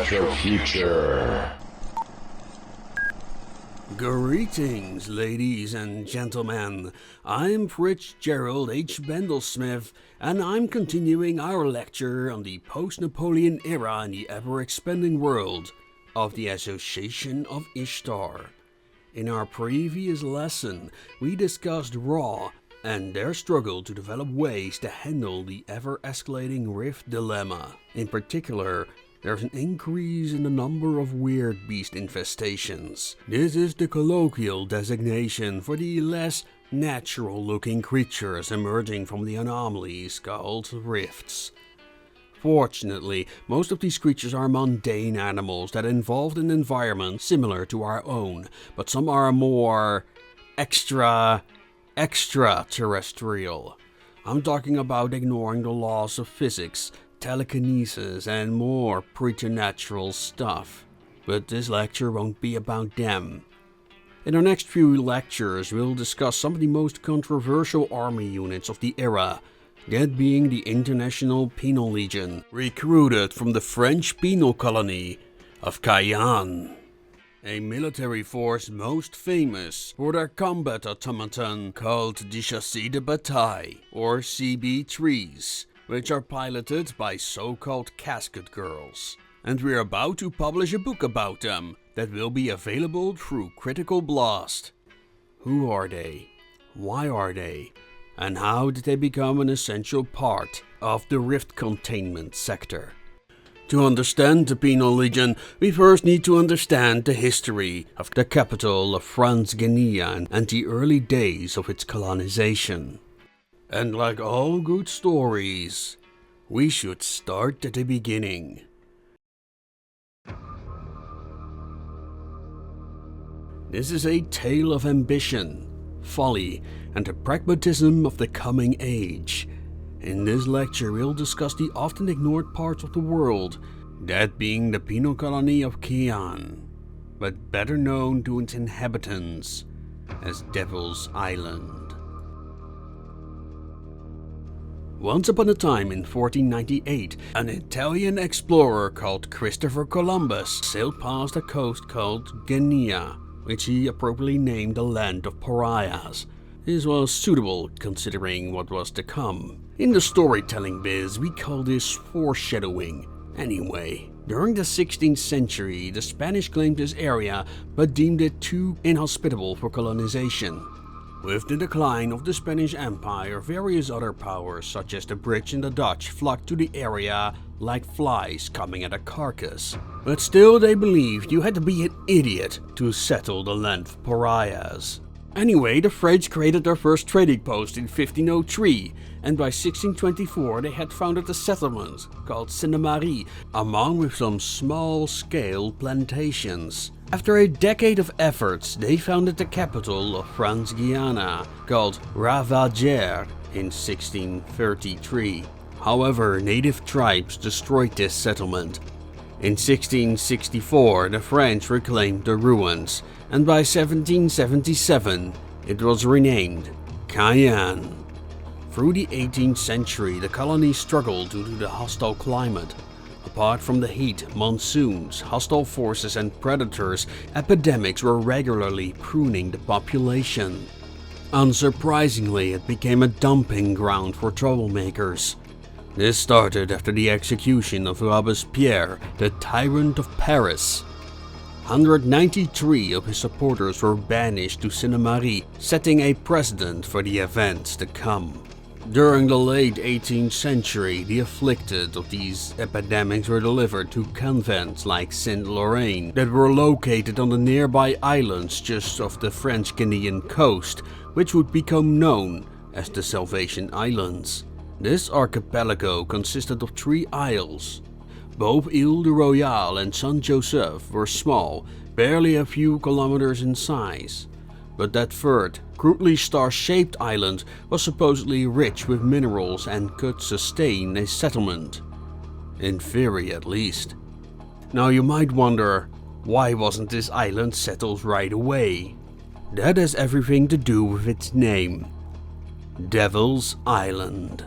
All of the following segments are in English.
retro future. Greetings, ladies and gentlemen. I'm Fitzgerald H. Bendelsmith, and I'm continuing our lecture on the post-Napoleon era in the ever-expanding world of the Association of Ishtar. In our previous lesson, we discussed REAM and their struggle to develop ways to handle the ever-escalating rift dilemma. In particular, there's an increase in the number of weird beast infestations. This is the colloquial designation for the less natural-looking creatures emerging from the anomalies called rifts. Fortunately, most of these creatures are mundane animals that involved in environments similar to our own, but some are more extraterrestrial. I'm talking about ignoring the laws of physics, telekinesis and more preternatural stuff. But this lecture won't be about them. In our next few lectures, we'll discuss some of the most controversial army units of the era, that being the International Penal Legion, recruited from the French penal colony of Cayenne. A military force most famous for their combat automaton called the Chassis de Bataille, or CB-3s, which are piloted by so-called casket girls. And we're about to publish a book about them that will be available through Critical Blast. Who are they? Why are they? And how did they become an essential part of the rift containment sector? To understand the Penal Legion, we first need to understand the history of the capital of France Guinea and the early days of its colonization. And like all good stories, we should start at the beginning. This is a tale of ambition, folly, and the pragmatism of the coming age. In this lecture we'll discuss the often ignored parts of the world, that being the penal colony of Cayenne, but better known to its inhabitants as Devil's Island. Once upon a time in 1498, an Italian explorer called Christopher Columbus sailed past a coast called Guinea, which he appropriately named the Land of Pariahs. This was suitable considering what was to come. In the storytelling biz, we call this foreshadowing. Anyway, during the 16th century, the Spanish claimed this area but deemed it too inhospitable for colonization. With the decline of the Spanish Empire, various other powers such as the British and the Dutch flocked to the area like flies coming at a carcass. But still they believed you had to be an idiot to settle the land of pariahs. Anyway, the French created their first trading post in 1503, and by 1624 they had founded a settlement called Sainte-Marie, along with some small-scale plantations. After a decade of efforts, they founded the capital of France Guiana, called Ravagère, in 1633. However, native tribes destroyed this settlement. In 1664, the French reclaimed the ruins, and by 1777, it was renamed Cayenne. Through the 18th century, the colony struggled due to the hostile climate. Apart from the heat, monsoons, hostile forces and predators, epidemics were regularly pruning the population. Unsurprisingly, it became a dumping ground for troublemakers. This started after the execution of Robespierre, the tyrant of Paris. 193 of his supporters were banished to Sainte-Marie, setting a precedent for the events to come. During the late 18th century, the afflicted of these epidemics were delivered to convents like Saint-Lorrain that were located on the nearby islands just off the French Guinean coast, which would become known as the Salvation Islands. This archipelago consisted of 3 isles. Both Ile de Royale and Saint-Joseph were small, barely a few kilometers in size. But that third, crudely star-shaped island was supposedly rich with minerals and could sustain a settlement. In theory, at least. Now you might wonder, why wasn't this island settled right away? That has everything to do with its name. Devil's Island.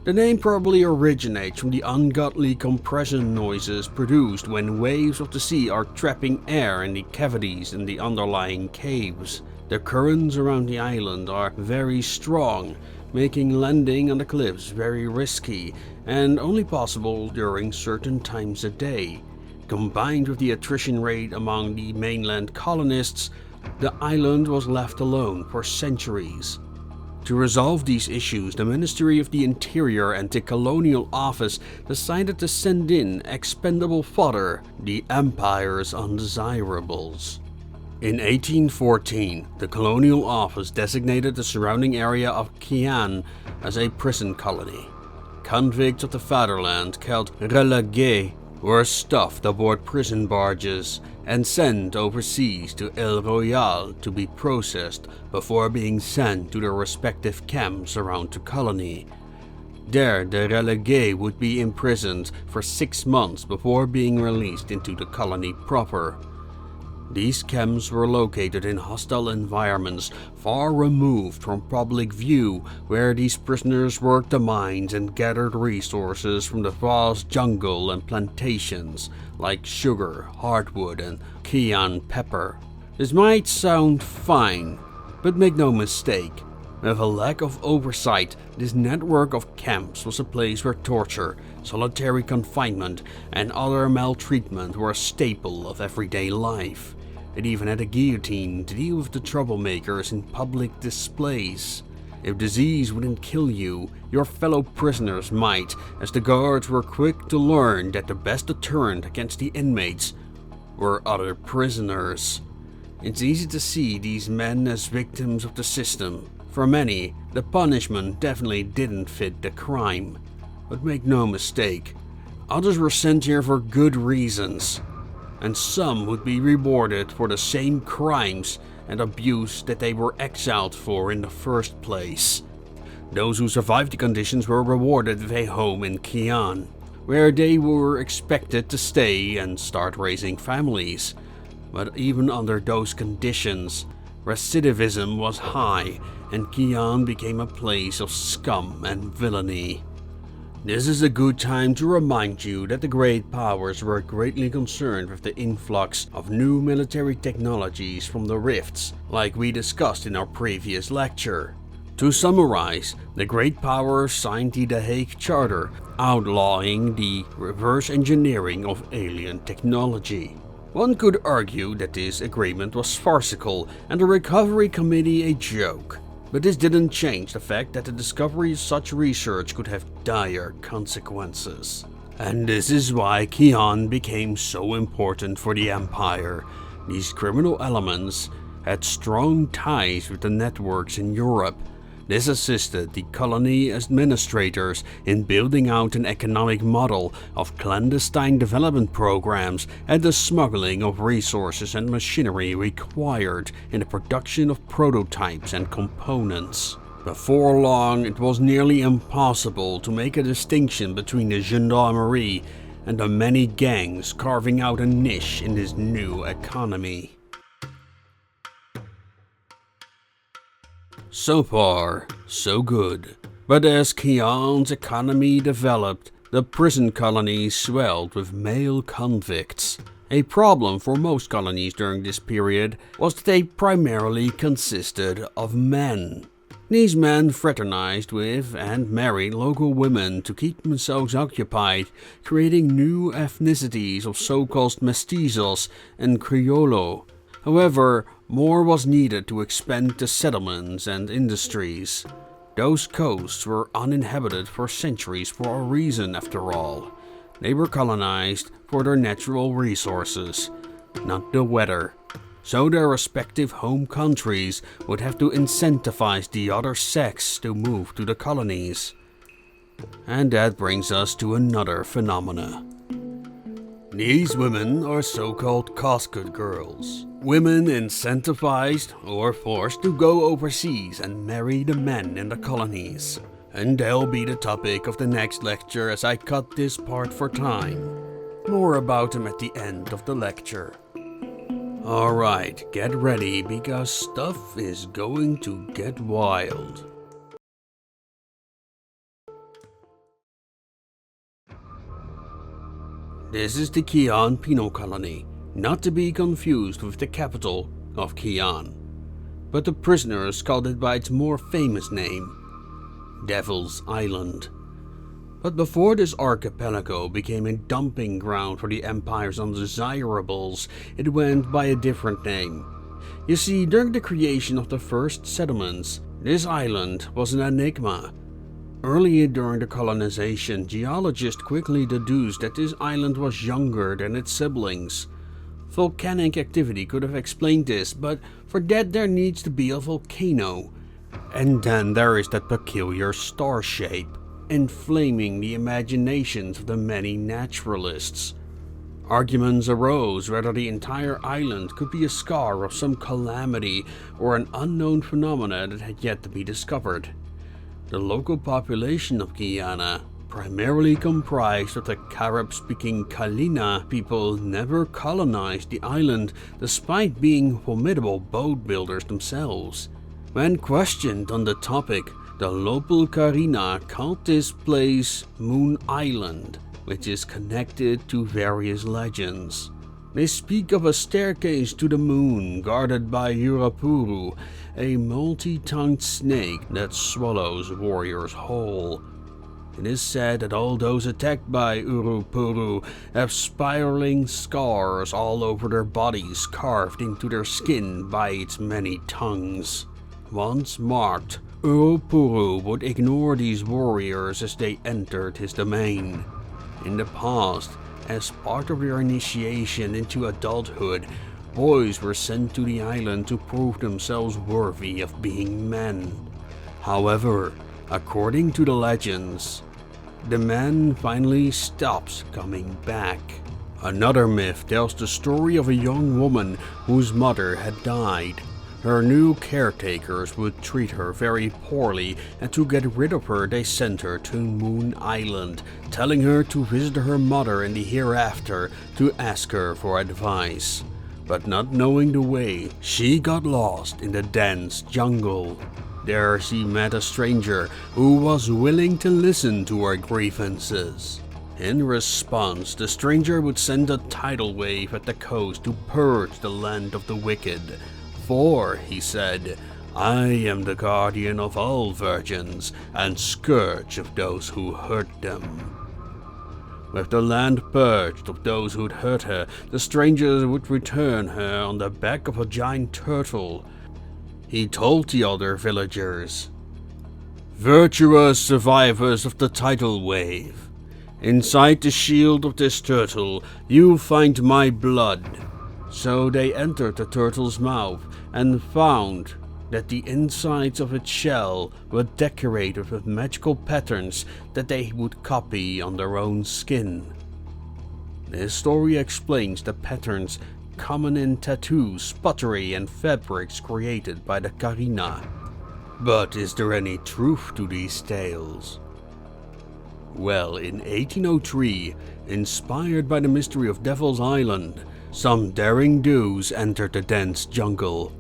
The name probably originates from the ungodly compression noises produced when waves of the sea are trapping air in the cavities in the underlying caves. The currents around the island are very strong, making landing on the cliffs very risky and only possible during certain times a day. Combined with the attrition rate among the mainland colonists, the island was left alone for centuries. To resolve these issues, the Ministry of the Interior and the Colonial Office decided to send in expendable fodder, the Empire's undesirables. In 1814, the Colonial Office designated the surrounding area of Cayenne as a prison colony. Convicts of the fatherland, called relégués, were stuffed aboard prison barges and sent overseas to El Royale to be processed before being sent to their respective camps around the colony. There, the relégués would be imprisoned for 6 months before being released into the colony proper. These camps were located in hostile environments far removed from public view, where these prisoners worked the mines and gathered resources from the vast jungle and plantations like sugar, hardwood and cayenne pepper. This might sound fine, but make no mistake, with a lack of oversight, this network of camps was a place where torture, solitary confinement and other maltreatment were a staple of everyday life. It even had a guillotine to deal with the troublemakers in public displays. If disease wouldn't kill you, your fellow prisoners might, as the guards were quick to learn that the best deterrent against the inmates were other prisoners. It's easy to see these men as victims of the system. For many, the punishment definitely didn't fit the crime. But make no mistake, others were sent here for good reasons, and some would be rewarded for the same crimes and abuse that they were exiled for in the first place. Those who survived the conditions were rewarded with a home in Cayenne, where they were expected to stay and start raising families. But even under those conditions, recidivism was high and Cayenne became a place of scum and villainy. This is a good time to remind you that the great powers were greatly concerned with the influx of new military technologies from the rifts, like we discussed in our previous lecture. To summarize, the great powers signed the Hague Charter, outlawing the reverse engineering of alien technology. One could argue that this agreement was farcical and the Recovery Committee a joke. But this didn't change the fact that the discovery of such research could have dire consequences. And this is why Cayenne became so important for the Empire. These criminal elements had strong ties with the networks in Europe. This assisted the colony administrators in building out an economic model of clandestine development programs and the smuggling of resources and machinery required in the production of prototypes and components. Before long, it was nearly impossible to make a distinction between the gendarmerie and the many gangs carving out a niche in this new economy. So far, so good. But as Cayenne's economy developed, the prison colonies swelled with male convicts. A problem for most colonies during this period was that they primarily consisted of men. These men fraternized with and married local women to keep themselves occupied, creating new ethnicities of so-called mestizos and criollo. However, more was needed to expand the settlements and industries. Those coasts were uninhabited for centuries for a reason after all. They were colonized for their natural resources, not the weather. So their respective home countries would have to incentivize the other sex to move to the colonies. And that brings us to another phenomena. These women are so-called casket girls. Women incentivized or forced to go overseas and marry the men in the colonies. And they'll be the topic of the next lecture as I cut this part for time. More about them at the end of the lecture. Alright, get ready because stuff is going to get wild. This is the Cayenne penal colony, not to be confused with the capital of Cayenne, but the prisoners called it by its more famous name, Devil's Island. But before this archipelago became a dumping ground for the Empire's undesirables, it went by a different name. You see, during the creation of the first settlements, this island was an enigma. Early during the colonization, geologists quickly deduced that this island was younger than its siblings. Volcanic activity could have explained this, but for that there needs to be a volcano. And then there is that peculiar star shape, inflaming the imaginations of the many naturalists. Arguments arose whether the entire island could be a scar of some calamity or an unknown phenomena that had yet to be discovered. The local population of Guyana, primarily comprised of the Carib-speaking Kalina people, never colonized the island despite being formidable boat builders themselves. When questioned on the topic, the local Karina called this place Moon Island, which is connected to various legends. They speak of a staircase to the moon guarded by Urapuru, a multi-tongued snake that swallows warriors whole. It is said that all those attacked by Urupuru have spiraling scars all over their bodies carved into their skin by its many tongues. Once marked, Urupuru would ignore these warriors as they entered his domain. In the past, as part of their initiation into adulthood, boys were sent to the island to prove themselves worthy of being men. However, according to the legends, the man finally stops coming back. Another myth tells the story of a young woman whose mother had died. Her new caretakers would treat her very poorly, and to get rid of her they sent her to Moon Island, telling her to visit her mother in the hereafter to ask her for advice. But not knowing the way, she got lost in the dense jungle. There she met a stranger who was willing to listen to her grievances. In response, the stranger would send a tidal wave at the coast to purge the land of the wicked. For, he said, I am the guardian of all virgins and scourge of those who hurt them. With the land purged of those who'd hurt her, the stranger would return her on the back of a giant turtle. He told the other villagers, virtuous survivors of the tidal wave, inside the shield of this turtle you'll find my blood. So they entered the turtle's mouth and found that the insides of its shell were decorated with magical patterns that they would copy on their own skin. This story explains the patterns common in tattoos, pottery and fabrics created by the Karina. But is there any truth to these tales? Well, in 1803, inspired by the mystery of Devil's Island, some daring do's entered the dense jungle.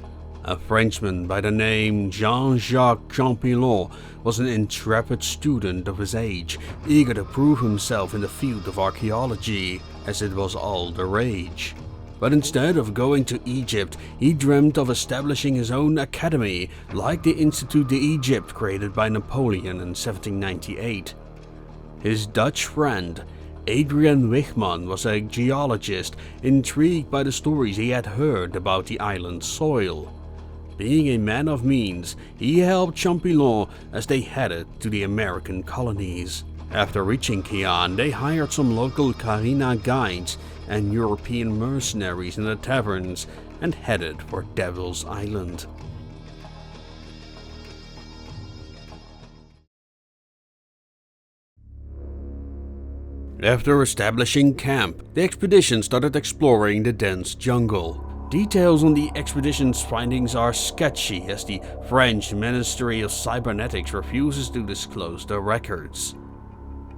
A Frenchman by the name Jean-Jacques Champollion was an intrepid student of his age, eager to prove himself in the field of archaeology, as it was all the rage. But instead of going to Egypt, he dreamt of establishing his own academy, like the Institut d'Egypte created by Napoleon in 1798. His Dutch friend, Adrian Wichmann, was a geologist, intrigued by the stories he had heard about the island's soil. Being a man of means, he helped Champollion as they headed to the American colonies. After reaching Cayenne, they hired some local Karina guides and European mercenaries in the taverns and headed for Devil's Island. After establishing camp, the expedition started exploring the dense jungle. Details on the expedition's findings are sketchy, as the French Ministry of Cybernetics refuses to disclose the records.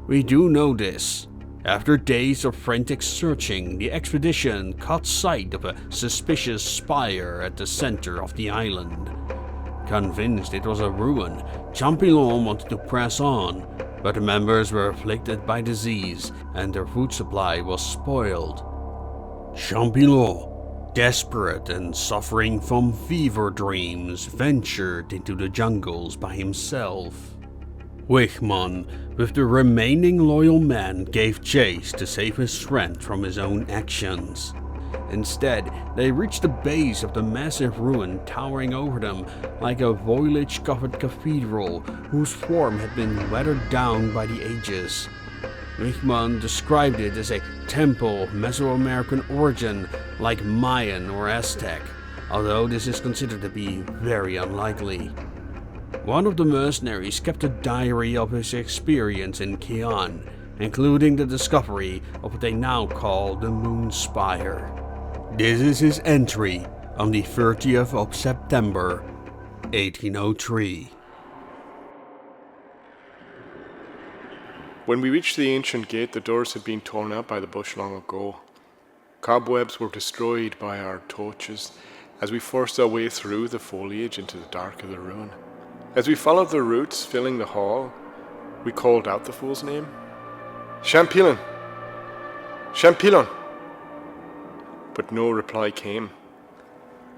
We do know this. After days of frantic searching, the expedition caught sight of a suspicious spire at the center of the island. Convinced it was a ruin, Champollion wanted to press on, but the members were afflicted by disease and their food supply was spoiled. Champollion, desperate and suffering from fever dreams, ventured into the jungles by himself. Wichmann, with the remaining loyal men, gave chase to save his friend from his own actions. Instead, they reached the base of the massive ruin towering over them like a foliage-covered cathedral whose form had been weathered down by the ages. Wichmann described it as a temple of Mesoamerican origin like Mayan or Aztec, although this is considered to be very unlikely. One of the mercenaries kept a diary of his experience in Cayenne, including the discovery of what they now call the Moon Spire. This is his entry on the 30th of September, 1803. When we reached the ancient gate, the doors had been torn out by the bush long ago. Cobwebs were destroyed by our torches as we forced our way through the foliage into the dark of the ruin. As we followed the roots filling the hall, we called out the fool's name. Champollion! Champollion! But no reply came.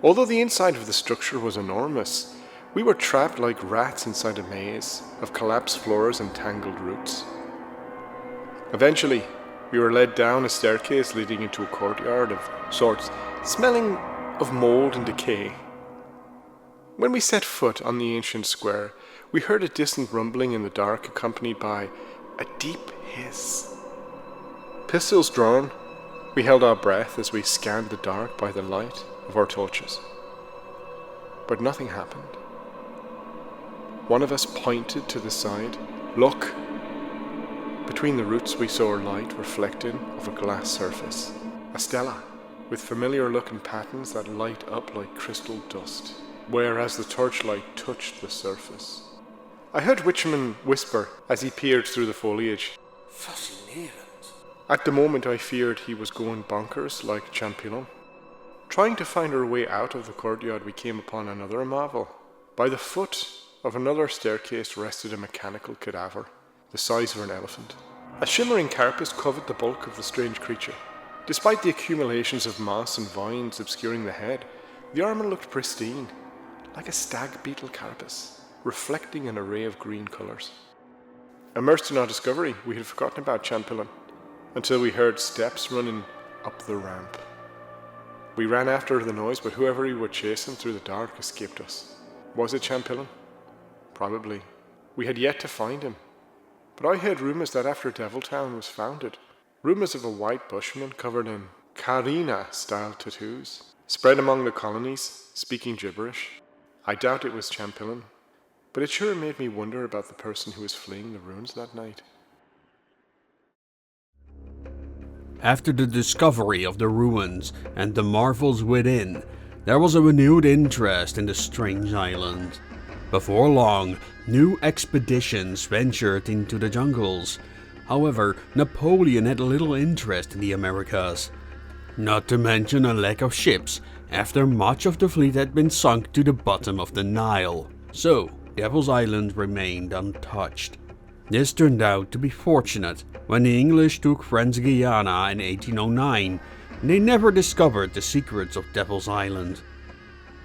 Although the inside of the structure was enormous, we were trapped like rats inside a maze of collapsed floors and tangled roots. Eventually, we were led down a staircase leading into a courtyard of sorts, smelling of mold and decay. When we set foot on the ancient square, we heard a distant rumbling in the dark accompanied by a deep hiss. Pistols drawn, we held our breath as we scanned the dark by the light of our torches. But nothing happened. One of us pointed to the side. Look! Between the roots we saw a light reflecting off a glass surface. A stela, with familiar looking patterns that light up like crystal dust, whereas the torchlight touched the surface. I heard Wichmann whisper as he peered through the foliage. Fascinating. At the moment I feared he was going bonkers like Champollion. Trying to find our way out of the courtyard, we came upon another marvel. By the foot of another staircase rested a mechanical cadaver, the size of an elephant. A shimmering carapace covered the bulk of the strange creature. Despite the accumulations of moss and vines obscuring the head, the armor looked pristine, like a stag beetle carapace, reflecting an array of green colours. Immersed in our discovery, we had forgotten about Champollion, until we heard steps running up the ramp. We ran after the noise, but whoever we were chasing through the dark escaped us. Was it Champollion? Probably. We had yet to find him. But I heard rumours that after Deviltown was founded, rumours of a white bushman covered in Karina-style tattoos, spread among the colonies, speaking gibberish. I doubt it was Champollion, but it sure made me wonder about the person who was fleeing the ruins that night. After the discovery of the ruins and the marvels within, there was a renewed interest in the strange island. Before long, new expeditions ventured into the jungles. However, Napoleon had little interest in the Americas. Not to mention a lack of ships, after much of the fleet had been sunk to the bottom of the Nile. So, Devil's Island remained untouched. This turned out to be fortunate. When the English took French Guiana in 1809, they never discovered the secrets of Devil's Island.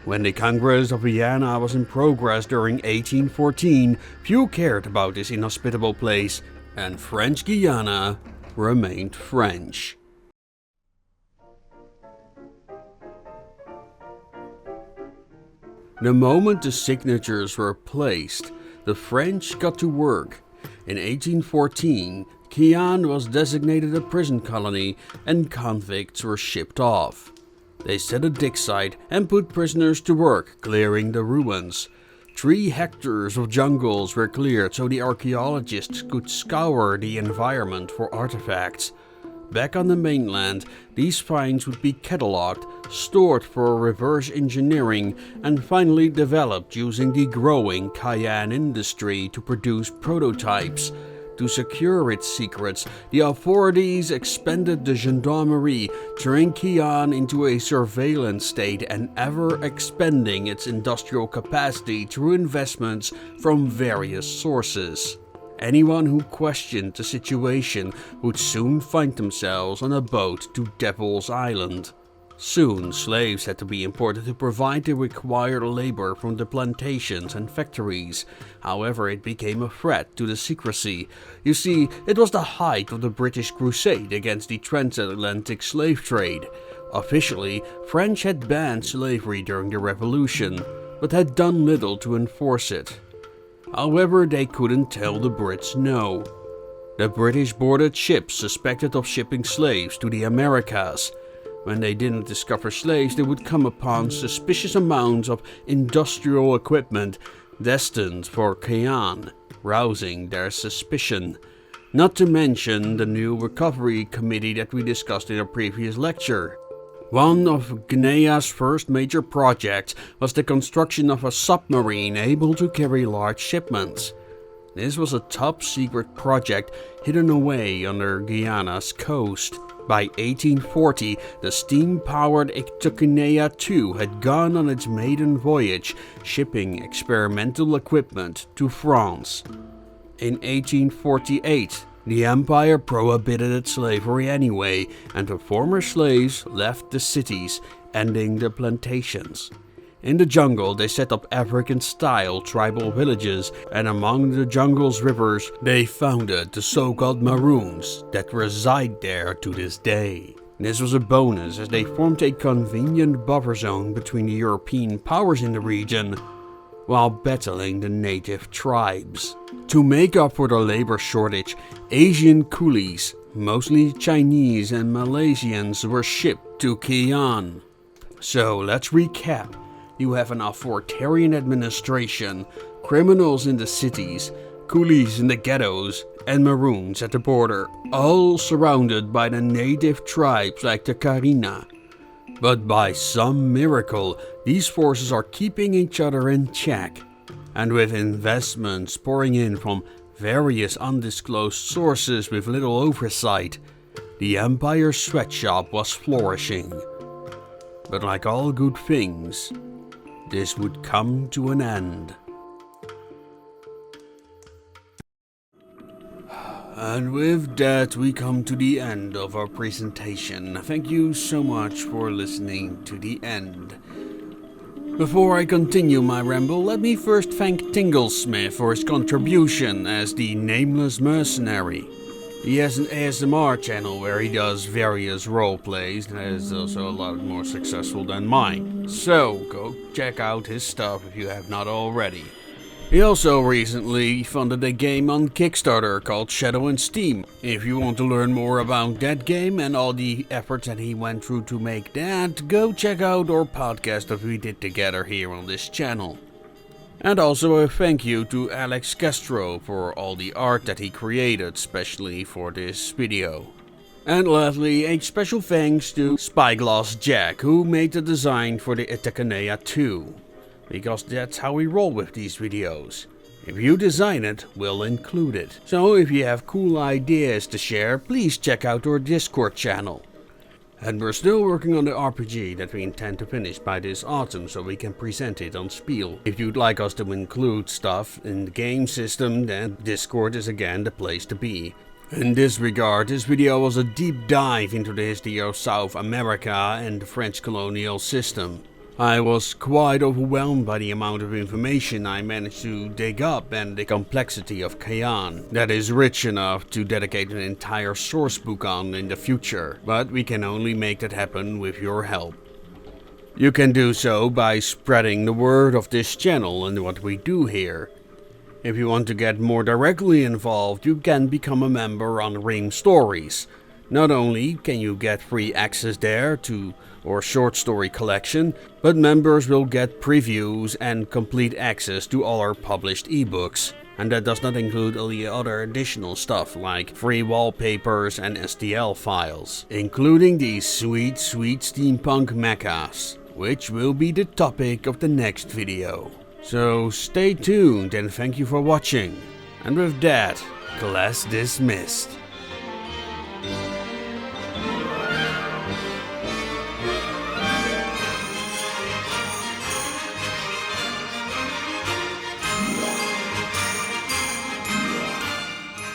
When the Congress of Vienna was in progress during 1814, few cared about this inhospitable place, and French Guiana remained French. The moment the signatures were placed, the French got to work. In 1814, Cayenne was designated a prison colony and convicts were shipped off. They set a dig site and put prisoners to work clearing the ruins. 3 hectares of jungles were cleared so the archaeologists could scour the environment for artifacts. Back on the mainland, these finds would be catalogued, stored for reverse engineering, and finally developed using the growing Cayenne industry to produce prototypes. To secure its secrets, the authorities expanded the gendarmerie, turning Cayenne into a surveillance state and ever expanding its industrial capacity through investments from various sources. Anyone who questioned the situation would soon find themselves on a boat to Devil's Island. Soon, slaves had to be imported to provide the required labor from the plantations and factories. However, it became a threat to the secrecy. You see, it was the height of the British crusade against the transatlantic slave trade. Officially, French had banned slavery during the Revolution, but had done little to enforce it. However, they couldn't tell the Brits no. The British boarded ships suspected of shipping slaves to the Americas. When they didn't discover slaves, they would come upon suspicious amounts of industrial equipment destined for Cayenne, rousing their suspicion. Not to mention the new recovery committee that we discussed in a previous lecture. One of Guinea's first major projects was the construction of a submarine able to carry large shipments. This was a top-secret project hidden away under Guyana's coast. By 1840, the steam-powered Guinea II had gone on its maiden voyage, shipping experimental equipment to France. In 1848, the empire prohibited slavery anyway, and the former slaves left the cities, ending the plantations. In the jungle, they set up African-style tribal villages, and among the jungle's rivers, they founded the so-called Maroons that reside there to this day. This was a bonus as they formed a convenient buffer zone between the European powers in the region, while battling the native tribes. To make up for the labor shortage, Asian coolies, mostly Chinese and Malaysians, were shipped to Cayenne. So let's recap. You have an authoritarian administration, criminals in the cities, coolies in the ghettos, and Maroons at the border, all surrounded by the native tribes like the Carina. But by some miracle, these forces are keeping each other in check. And with investments pouring in from various undisclosed sources with little oversight, the Empire's Sweatshop was flourishing. But like all good things, this would come to an end. And with that, we come to the end of our presentation. Thank you so much for listening to the end. Before I continue my ramble, let me first thank Tinglesmith for his contribution as the Nameless Mercenary. He has an ASMR channel where he does various roleplays that is also a lot more successful than mine. So, go check out his stuff if you have not already. He also recently funded a game on Kickstarter called Shadow and Steam. If you want to learn more about that game and all the efforts that he went through to make that, go check out our podcast that we did together here on this channel. And also a thank you to Alex Castro for all the art that he created, especially for this video. And lastly, a special thanks to Spyglass Jack, who made the design for the Guinea II. Because that's how we roll with these videos. If you design it, we'll include it. So if you have cool ideas to share, please check out our Discord channel. And we're still working on the RPG that we intend to finish by this autumn so we can present it on Spiel. If you'd like us to include stuff in the game system, then Discord is again the place to be. In this regard, this video was a deep dive into the history of South America and the French colonial system. I was quite overwhelmed by the amount of information I managed to dig up and the complexity of Cayenne that is rich enough to dedicate an entire source book on in the future, but we can only make that happen with your help. You can do so by spreading the word of this channel and what we do here. If you want to get more directly involved, you can become a member on REAM Stories. Not only can you get free access there to our short story collection, but members will get previews and complete access to all our published ebooks. And that does not include all the other additional stuff like free wallpapers and STL files, including these sweet steampunk mechas, which will be the topic of the next video. So stay tuned and thank you for watching. And with that, class dismissed.